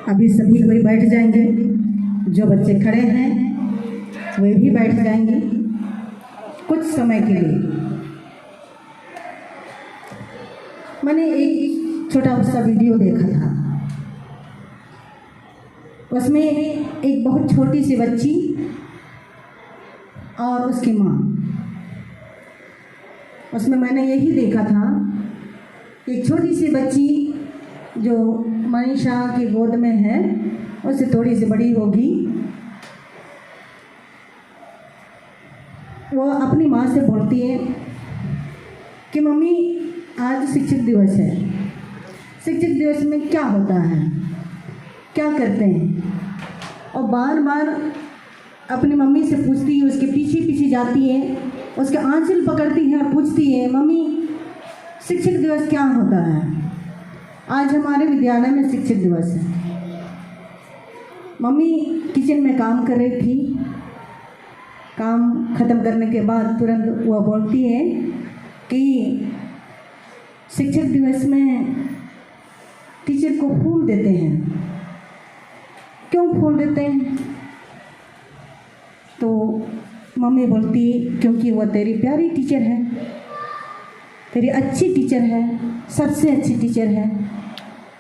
अभी सभी कोई बैठ जाएंगे, जो बच्चे खड़े हैं वे भी बैठ जाएंगे कुछ समय के लिए। मैंने एक छोटा सा वीडियो देखा था, उसमें एक बहुत छोटी सी बच्ची और उसकी माँ, उसमें मैंने यही देखा था, एक छोटी सी बच्ची जो मनीषा की गोद में है, उससे थोड़ी सी बड़ी होगी, वो अपनी माँ से बोलती है कि मम्मी आज शिक्षक दिवस है, शिक्षक दिवस में क्या होता है, क्या करते हैं, और बार बार अपनी मम्मी से पूछती है, उसके पीछे पीछे जाती है, उसके आंचल पकड़ती है और पूछती है मम्मी शिक्षक दिवस क्या होता है, आज हमारे विद्यालय में शिक्षक दिवस है। मम्मी किचन में काम कर रही थी, काम ख़त्म करने के बाद तुरंत वह बोलती है कि शिक्षक दिवस में टीचर को फूल देते हैं। क्यों फूल देते हैं? तो मम्मी बोलती क्योंकि वह तेरी प्यारी टीचर है, तेरी अच्छी टीचर है, सबसे अच्छी टीचर है,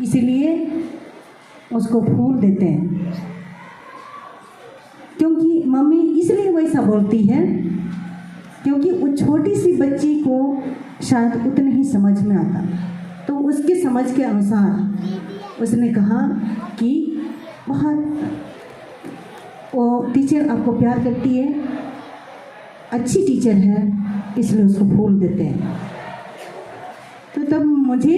इसीलिए उसको फूल देते हैं। क्योंकि मम्मी इसलिए वैसा बोलती है क्योंकि वो छोटी सी बच्ची को शायद उतने ही समझ में आता, तो उसके समझ के अनुसार उसने कहा कि बहुत वो टीचर आपको प्यार करती है, अच्छी टीचर है, इसलिए उसको फूल देते हैं। तो तब मुझे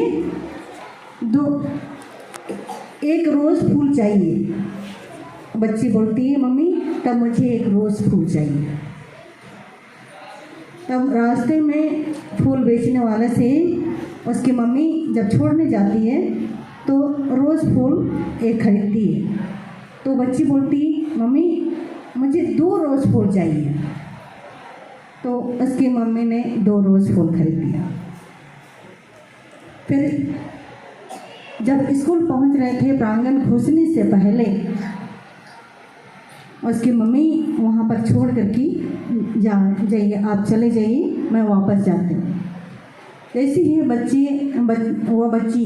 एक रोज़ फूल चाहिए। बच्ची बोलती है मम्मी तब मुझे एक रोज़ फूल चाहिए। तब रास्ते में फूल बेचने वाले से उसकी मम्मी जब छोड़ने जाती है तो रोज़ फूल एक खरीदती है। तो बच्ची बोलती मम्मी मुझे 2 रोज़ फूल चाहिए। तो उसकी मम्मी ने 2 रोज़ फूल खरीद दिया। फिर जब स्कूल पहुंच रहे थे, प्रांगण घुसने से पहले उसकी मम्मी वहाँ पर छोड़ कर कि जाइए, आप चले जाइए, मैं वापस जाती हूँ। जैसे ही वो बच्ची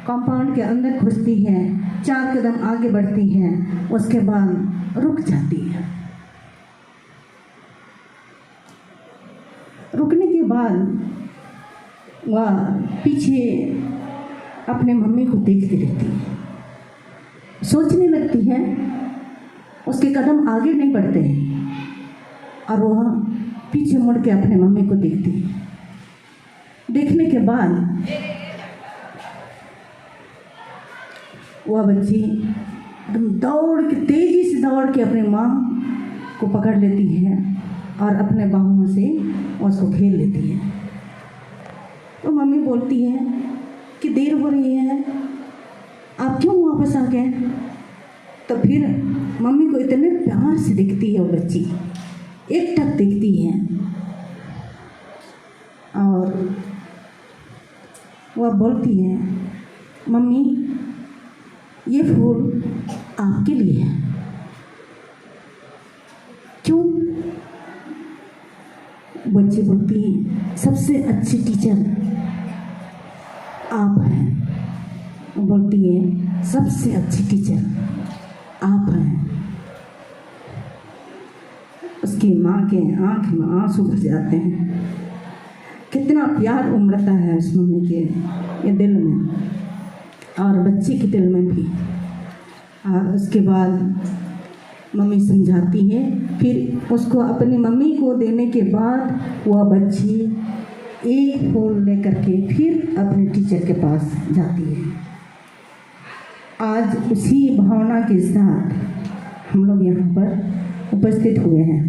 कंपाउंड के अंदर घुसती है, 4 कदम आगे बढ़ती है, उसके बाद रुक जाती है। रुकने के बाद वह पीछे अपने मम्मी को देखती रहती है, सोचने लगती है, उसके कदम आगे नहीं बढ़ते हैं और वह पीछे मुड़ के अपने मम्मी को देखती है। देखने के बाद वह बच्ची एकदम तेजी से दौड़ के अपनी माँ को पकड़ लेती है और अपने बाहों से उसको घेर लेती है। तो मम्मी बोलती है कि देर हो रही है, आप क्यों वापस आ गए? तो फिर मम्मी को इतने प्यार से देखती है वो बच्ची, एकटक देखती है और वह बोलती है मम्मी ये फूल आपके लिए है। क्यों? बच्ची बोलती है सबसे अच्छी टीचर आप हैं। वो बोलती है सबसे अच्छी टीचर आप हैं। उसकी माँ के आँख में आंसू भर जाते हैं। कितना प्यार उमड़ता है उस मम्मी के दिल में और बच्ची के दिल में भी। और उसके बाद मम्मी समझाती है, फिर उसको अपनी मम्मी को देने के बाद वह बच्ची एक फूल लेकर के फिर अपने टीचर के पास जाती है। आज उसी भावना के साथ हम पर उपस्थित हुए हैं।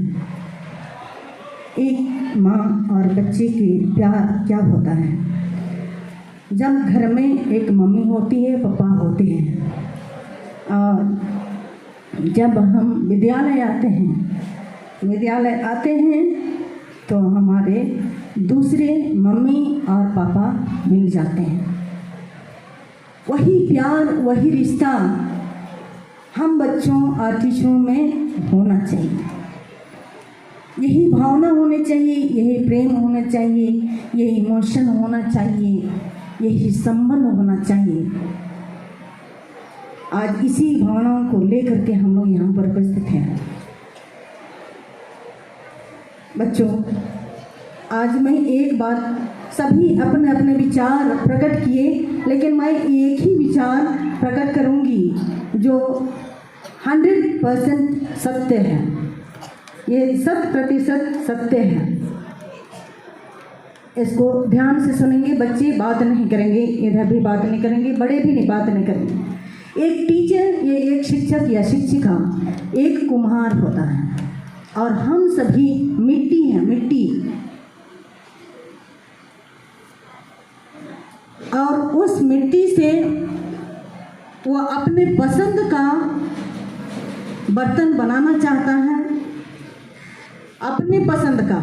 एक माँ और बच्चे के प्यार क्या होता है। जब घर में एक मम्मी होती है, पापा होते हैं, और जब हम विद्यालय आते हैं तो हमारे दूसरे मम्मी और पापा मिल जाते हैं। वही प्यार, वही रिश्ता हम बच्चों और टीचरों में होना चाहिए। यही भावना होनी चाहिए, यही प्रेम होना चाहिए, यही इमोशन होना चाहिए, यही संबंध होना चाहिए। आज इसी भावनाओं को लेकर के हम लोग यहाँ पर उपस्थित हैं। बच्चों, आज मैं एक बात, सभी अपने अपने विचार प्रकट किए, लेकिन मैं एक ही विचार प्रकट करूंगी जो 100% सत्य है। ये 100% सत्य है। इसको ध्यान से सुनेंगे। बच्चे बात नहीं करेंगे, इधर भी बात नहीं करेंगे, बड़े भी नहीं बात नहीं करेंगे। एक टीचर, ये एक शिक्षक या शिक्षिका एक कुम्हार होता है, और हम सभी मिट्टी हैं, मिट्टी। और उस मिट्टी से वो अपने पसंद का बर्तन बनाना चाहता है, अपने पसंद का।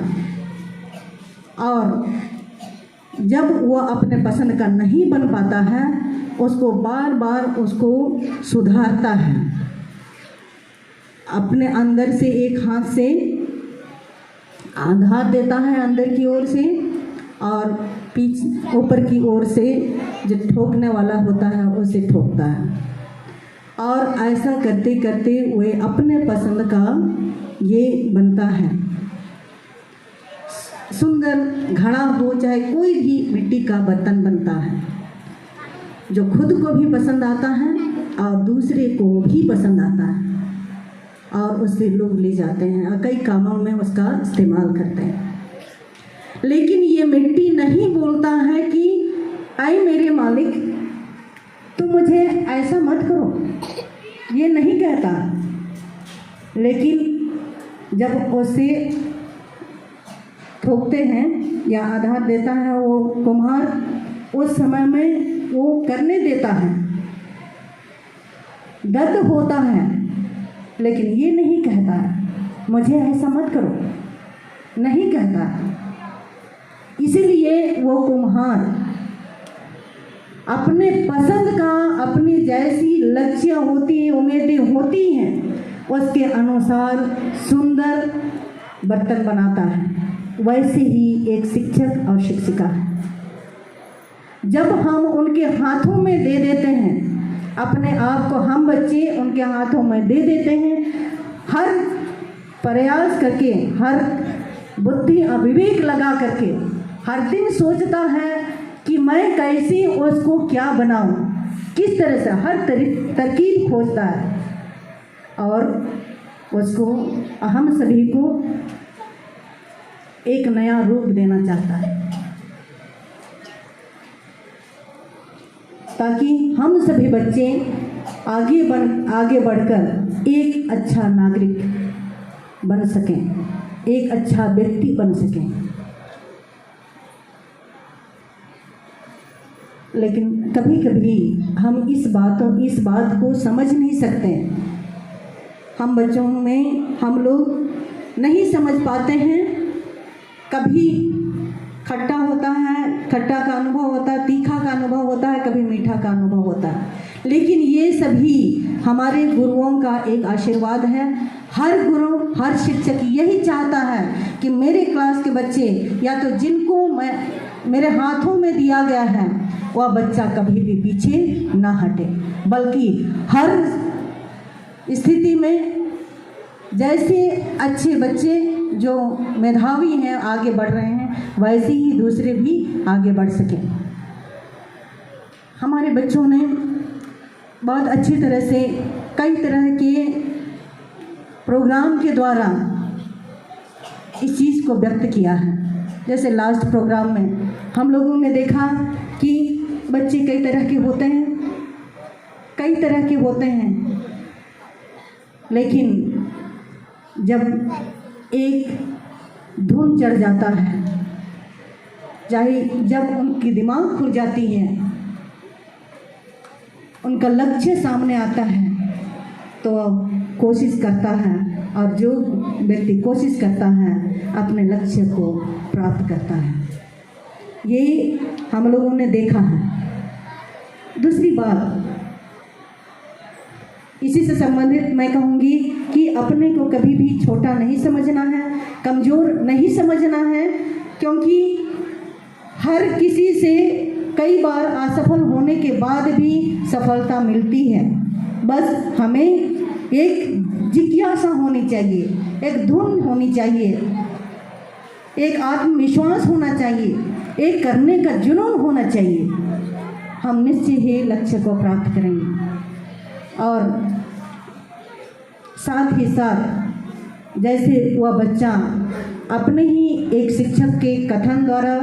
और जब वो अपने पसंद का नहीं बन पाता है, उसको बार बार उसको सुधारता है। अपने अंदर से एक हाथ से आघात देता है अंदर की ओर से, और पीछे ऊपर की ओर से जो ठोकने वाला होता है उसे ठोकता है। और ऐसा करते करते वे अपने पसंद का ये बनता है। सुंदर घड़ा हो, चाहे कोई भी मिट्टी का बर्तन बनता है, जो खुद को भी पसंद आता है और दूसरे को भी पसंद आता है, और उससे लोग ले जाते हैं और कई कामों में उसका इस्तेमाल करते हैं। लेकिन ये मिट्टी नहीं बोलता है कि ऐ मेरे मालिक, तुम मुझे ऐसा मत करो, ये नहीं कहता। लेकिन जब उसे ठोकते हैं या आघात देता है वो कुम्हार, उस समय में वो करने देता है, दर्द होता है, लेकिन ये नहीं कहता है मुझे ऐसा मत करो, नहीं कहता। इसीलिए वो कुम्हार अपने पसंद का, अपनी जैसी लक्ष्य होती है, उम्मीदें होती हैं, उसके अनुसार सुंदर बर्तन बनाता है। वैसे ही एक शिक्षक और शिक्षिका है। जब हम उनके हाथों में दे देते हैं अपने आप को, हम बच्चे उनके हाथों में दे देते हैं, हर प्रयास करके, हर बुद्धि और विवेक लगा करके, हर दिन सोचता है कि मैं कैसे उसको क्या बनाऊं, किस तरह से हर तरकीब खोजता है, और उसको, हम सभी को एक नया रूप देना चाहता है, ताकि हम सभी बच्चे आगे बढ़कर एक अच्छा नागरिक बन सकें, एक अच्छा व्यक्ति बन सकें। लेकिन कभी कभी हम इस बात को समझ नहीं सकते। हम बच्चों में हम लोग नहीं समझ पाते हैं। कभी खट्टा होता है, खट्टा का अनुभव होता है, तीखा का अनुभव होता है, कभी मीठा का अनुभव होता है। लेकिन ये सभी हमारे गुरुओं का एक आशीर्वाद है। हर गुरु, हर शिक्षक यही चाहता है कि मेरे क्लास के बच्चे, या तो जिनको मेरे हाथों में दिया गया है, वह बच्चा कभी भी पीछे ना हटे, बल्कि हर स्थिति में जैसे अच्छे बच्चे जो मेधावी हैं आगे बढ़ रहे हैं, वैसे ही दूसरे भी आगे बढ़ सकें। हमारे बच्चों ने बहुत अच्छी तरह से कई तरह के प्रोग्राम के द्वारा इस चीज़ को व्यक्त किया है। जैसे लास्ट प्रोग्राम में हम लोगों ने देखा कि बच्चे कई तरह के होते हैं, लेकिन जब एक धुन चढ़ जाता है, चाहे जब उनकी दिमाग खुल जाती है, उनका लक्ष्य सामने आता है, तो कोशिश करता है, और जो व्यक्ति कोशिश करता है अपने लक्ष्य को प्राप्त करता है। ये हम लोगों ने देखा है। दूसरी बात, इसी से संबंधित मैं कहूँगी कि अपने को कभी भी छोटा नहीं समझना है, कमज़ोर नहीं समझना है, क्योंकि हर किसी से कई बार असफल होने के बाद भी सफलता मिलती है। बस हमें एक जिज्ञासा होनी चाहिए, एक धुन होनी चाहिए, एक आत्मविश्वास होना चाहिए, एक करने का जुनून होना चाहिए। हम निश्चय ही लक्ष्य को प्राप्त करेंगे। और साथ ही साथ जैसे वह बच्चा अपने ही एक शिक्षक के कथन द्वारा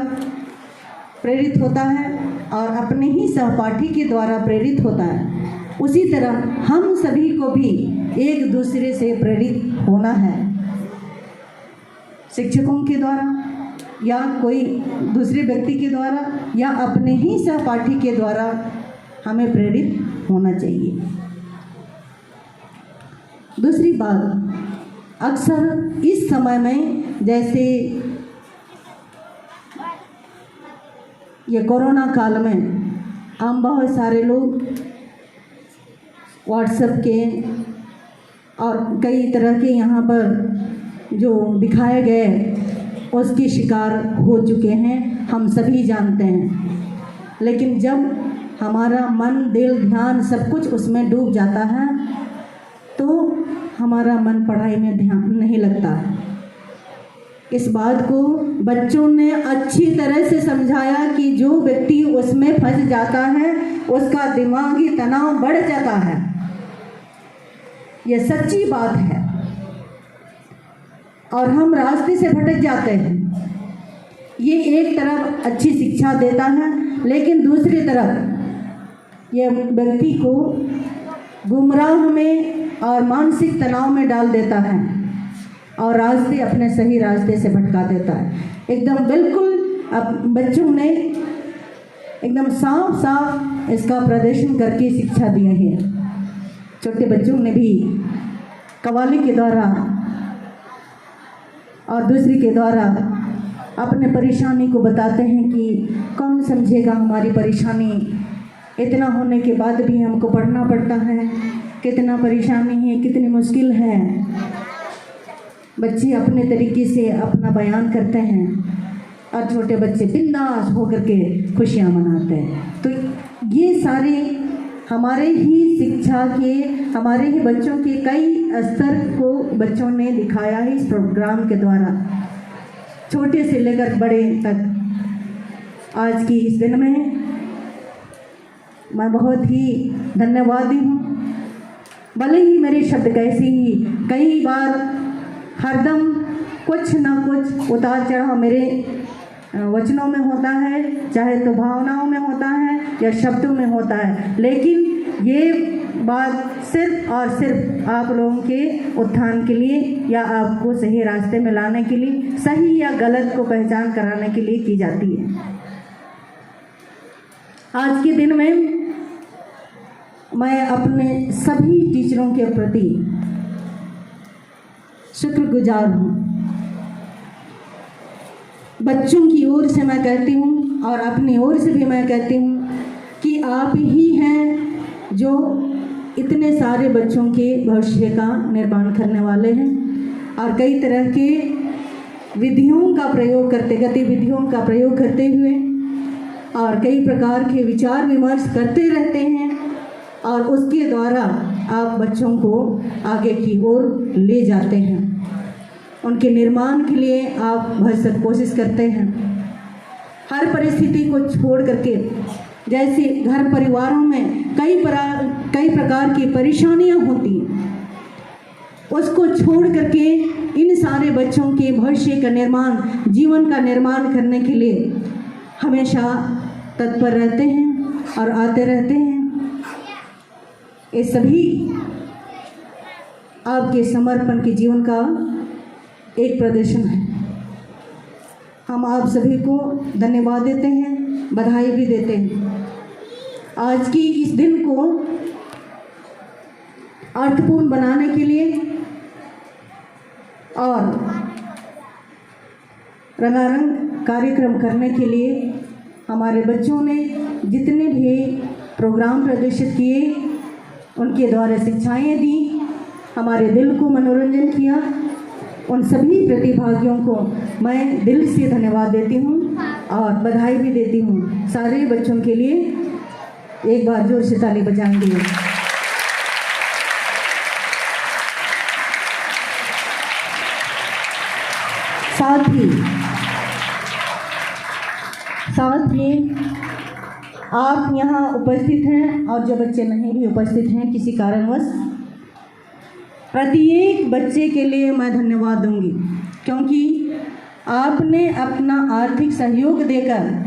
प्रेरित होता है और अपने ही सहपाठी के द्वारा प्रेरित होता है, उसी तरह हम सभी को भी एक दूसरे से प्रेरित होना है। शिक्षकों के द्वारा या कोई दूसरे व्यक्ति के द्वारा या अपने ही सहपाठी के द्वारा हमें प्रेरित होना चाहिए। दूसरी बात, अक्सर इस समय में जैसे ये कोरोना काल में हम बहुत सारे लोग व्हाट्सएप के और कई तरह के यहाँ पर जो दिखाए गए उसके शिकार हो चुके हैं, हम सभी जानते हैं। लेकिन जब हमारा मन, दिल, ध्यान सब कुछ उसमें डूब जाता है तो हमारा मन पढ़ाई में ध्यान नहीं लगता है। इस बात को बच्चों ने अच्छी तरह से समझाया कि जो व्यक्ति उसमें फंस जाता है उसका दिमागी तनाव बढ़ जाता है। यह सच्ची बात है और हम रास्ते से भटक जाते हैं। ये एक तरफ अच्छी शिक्षा देता है, लेकिन दूसरी तरफ यह व्यक्ति को गुमराह में और मानसिक तनाव में डाल देता है और रास्ते, अपने सही रास्ते से भटका देता है। एकदम बिल्कुल अब बच्चों ने एकदम साफ साफ इसका प्रदर्शन करके शिक्षा दी है। छोटे बच्चों ने भी कव्वाली के द्वारा और दूसरी के द्वारा अपने परेशानी को बताते हैं कि कौन समझेगा हमारी परेशानी, इतना होने के बाद भी हमको पढ़ना पड़ता है, कितना परेशानी है, कितनी मुश्किल है। बच्चे अपने तरीके से अपना बयान करते हैं और छोटे बच्चे बिंदास होकर के खुशियाँ मनाते हैं। तो ये सारे हमारे ही शिक्षा के, हमारे ही बच्चों के कई स्तर को बच्चों ने दिखाया है इस प्रोग्राम के द्वारा, छोटे से लेकर बड़े तक। आज की इस दिन में मैं बहुत ही धन्यवादी हूँ। भले ही मेरे शब्द कैसे ही कई बार हरदम कुछ ना कुछ उतार चढ़ाव मेरे वचनों में होता है, चाहे तो भावनाओं में होता है या शब्दों में होता है, लेकिन ये बात सिर्फ और सिर्फ आप लोगों के उत्थान के लिए या आपको सही रास्ते में लाने के लिए, सही या गलत को पहचान कराने के लिए की जाती है। आज के दिन में मैं अपने सभी टीचरों के प्रति शुक्रगुजार हूँ। बच्चों की ओर से मैं कहती हूँ और अपनी ओर से भी मैं कहती हूँ कि आप ही हैं जो इतने सारे बच्चों के भविष्य का निर्माण करने वाले हैं और कई तरह के विधियों का प्रयोग करते, गतिविधियों का प्रयोग करते हुए और कई प्रकार के विचार विमर्श करते रहते हैं और उसके द्वारा आप बच्चों को आगे की ओर ले जाते हैं। उनके निर्माण के लिए आप भरसक कोशिश करते हैं। हर परिस्थिति को छोड़ करके, जैसे घर परिवारों में कई प्रकार की परेशानियां होती हैं, उसको छोड़ करके इन सारे बच्चों के भविष्य का निर्माण, जीवन का निर्माण करने के लिए हमेशा तत्पर रहते हैं और आते रहते हैं। ये सभी आपके समर्पण के जीवन का एक प्रदर्शन है। हम आप सभी को धन्यवाद देते हैं, बधाई भी देते हैं। आज की इस दिन को अर्थपूर्ण बनाने के लिए और रंगारंग कार्यक्रम करने के लिए हमारे बच्चों ने जितने भी प्रोग्राम प्रदर्शित किए, उनके द्वारा शिक्षाएं दी, हमारे दिल को मनोरंजन किया, उन सभी प्रतिभागियों को मैं दिल से धन्यवाद देती हूँ और बधाई भी देती हूँ। सारे बच्चों के लिए एक बार जोर से ताली बजाएंगे। साथ ही आप यहाँ उपस्थित हैं और जो बच्चे नहीं भी उपस्थित हैं किसी कारणवश, प्रत्येक बच्चे के लिए मैं धन्यवाद दूंगी, क्योंकि आपने अपना आर्थिक सहयोग देकर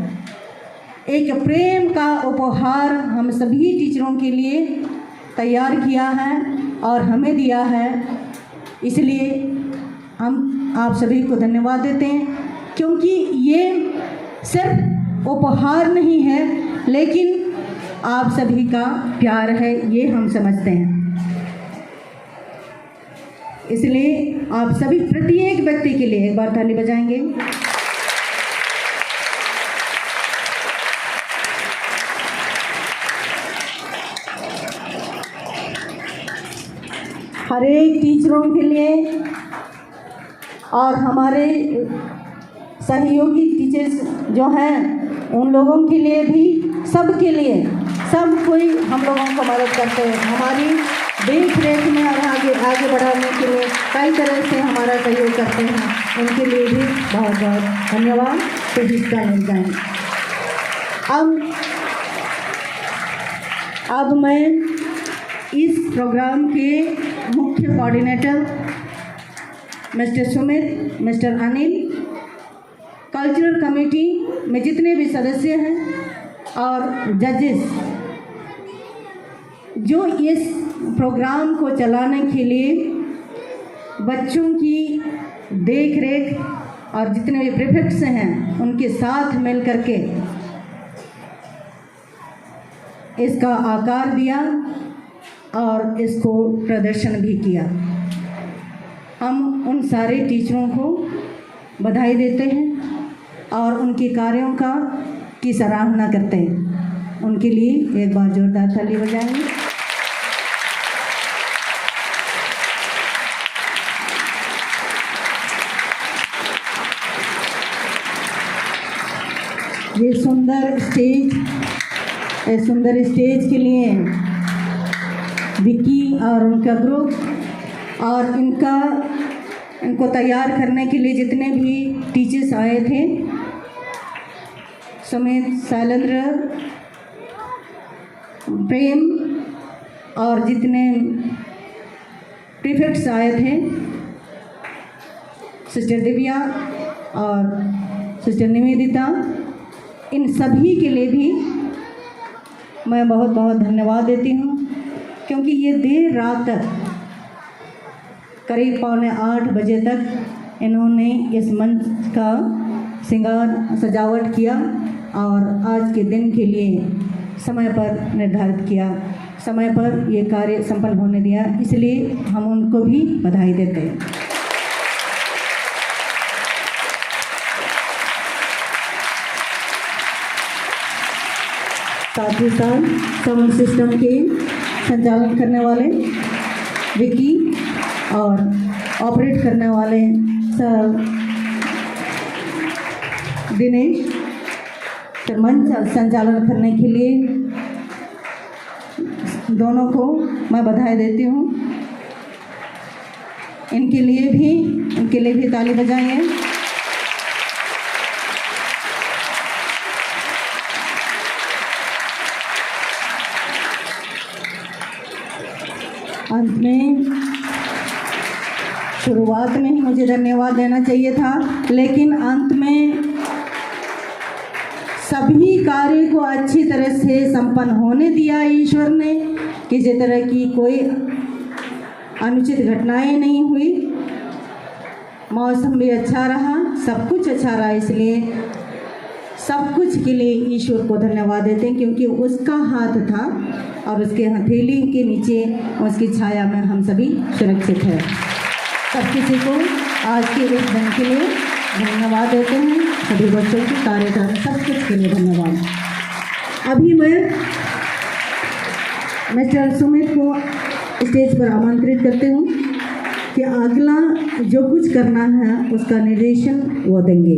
एक प्रेम का उपहार हम सभी टीचरों के लिए तैयार किया है और हमें दिया है। इसलिए हम आप सभी को धन्यवाद देते हैं, क्योंकि ये सिर्फ उपहार नहीं है, लेकिन आप सभी का प्यार है, ये हम समझते हैं। इसलिए आप सभी प्रत्येक व्यक्ति के लिए एक बार ताली बजाएंगे। हर एक टीचरों के लिए और हमारे सहयोगी टीचर्स जो हैं उन लोगों के लिए भी, सबके लिए, सब कोई हम लोगों को मदद करते हैं। हमारी देख रेख में और आगे बढ़ाने के लिए कई तरह से हमारा सहयोग करते हैं, उनके लिए भी बहुत बहुत धन्यवाद। तो हिस्सा मिल जाए। अब मैं इस प्रोग्राम के मुख्य coordinator mister Sumit, mister Anil, cultural committee में जितने भी सदस्य हैं और जजेस जो इस प्रोग्राम को चलाने के लिए बच्चों की देख रेख और जितने भी प्रीफेक्ट्स हैं उनके साथ मिल करके इसका आकार दिया और इसको प्रदर्शन भी किया। हम उन सारे टीचरों को बधाई देते हैं और उनके कार्यों की सराहना करते हैं। उनके लिए एक बार जोरदार ताली बजाएंगे। ये सुंदर स्टेज के लिए विक्की और उनका ग्रुप और इनको तैयार करने के लिए जितने भी टीचर्स आए थे, सुमित, शैलेंद्र, प्रेम और जितने प्रीफेक्ट्स आए थे, सिस्टर दिव्या और सिस्टर निवेदिता, इन सभी के लिए भी मैं बहुत बहुत धन्यवाद देती हूँ, क्योंकि ये देर रात तक करीब 7:45 बजे तक इन्होंने इस मंच का श्रृंगार सजावट किया और आज के दिन के लिए समय पर निर्धारित किया, समय पर ये कार्य संपन्न होने दिया। इसलिए हम उनको भी बधाई देते हैं। साथ ही साथ साउंड सिस्टम के संचालन करने वाले विक्की और ऑपरेट करने वाले सर दिनेश, तो मंच संचालन करने के लिए दोनों को मैं बधाई देती हूँ। इनके लिए भी ताली बजाएंगे। अंत में शुरुआत में ही मुझे धन्यवाद देना चाहिए था, लेकिन अंत में सभी कार्य को अच्छी तरह से संपन्न होने दिया ईश्वर ने। किसी तरह की कोई अनुचित घटनाएं नहीं हुई, मौसम भी अच्छा रहा, सब कुछ अच्छा रहा। इसलिए सब कुछ के लिए ईश्वर को धन्यवाद देते हैं, क्योंकि उसका हाथ था और उसके हथेली के नीचे उसकी छाया में हम सभी सुरक्षित हैं। सब किसी को आज के इस दिन के लिए धन्यवाद देते हैं, सभी बच्चों के कार्यक्रम सब कुछ के लिए धन्यवाद। अभी मैं मिस्टर सुमित को स्टेज पर आमंत्रित करती हूँ कि अगला जो कुछ करना है उसका निर्देशन वो देंगे।